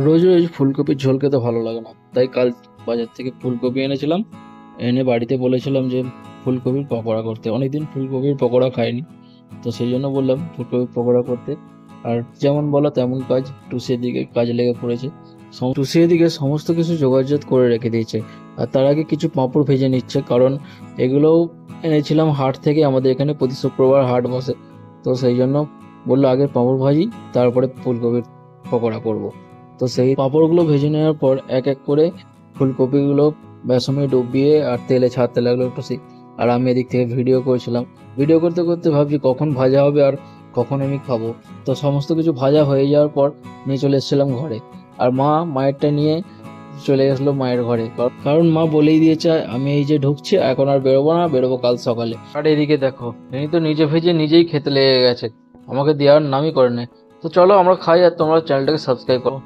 রোজ রোজ ফুলকপির ঝোল খেতে ভালো লাগে না, তাই কাল বাজার থেকে ফুলকপি এনেছিলাম। এনে বাড়িতে বলেছিলাম যে ফুলকপির পকোড়া করতে। অনেকদিন ফুলকপির পকোড়া খাইনি, তো সেই জন্য বললাম ফুলকপির পকোড়া করতে। আর যেমন বলা তেমন কাজ, টুসির দিকে কাজ লেগে পড়েছে। টুসি এদিকে সমস্ত কিছু যোগাযোগ করে রেখে দিয়েছে, আর তার আগে কিছু পাঁপড় ভেজে নিচ্ছে, কারণ এগুলোও এনেছিলাম হাট থেকে। আমাদের এখানে প্রতি শুক্রবার হাট বসে, তো সেই জন্য বললো আগে পাঁপড় ভাজি, তারপরে ফুলকপির পকোড়া করব। তো সেই পাঁপড়গুলো ভেজে নেওয়ার পর এক এক করে ফুলকপিগুলো বেসনে ডুবিয়ে আর তেলে ছাড়তে লাগলো একটু। আর আমি এদিক থেকে ভিডিও করছিলাম। ভিডিও করতে করতে ভাবছি কখন ভাজা হবে আর কখন আমি খাবো। তো সমস্ত কিছু ভাজা হয়ে যাওয়ার পর নিয়ে চলে এসেছিলাম ঘরে। আর মায়েরটা নিয়ে চলে গেছিলো মায়ের ঘরে, কারণ মা বলেই দিয়েছে আমি এই যে ঢুকছি, এখন আর বেরোবো না, বেরোবো কাল সকালে। আর এদিকে দেখো, ইনি তো নিজে ভেজে নিজেই খেতে লেগে গেছে, আমাকে দেওয়ার নামই করে নেয়। তো চলো আমরা খাই, আর তোমরা চ্যানেলটাকে সাবস্ক্রাইব করো।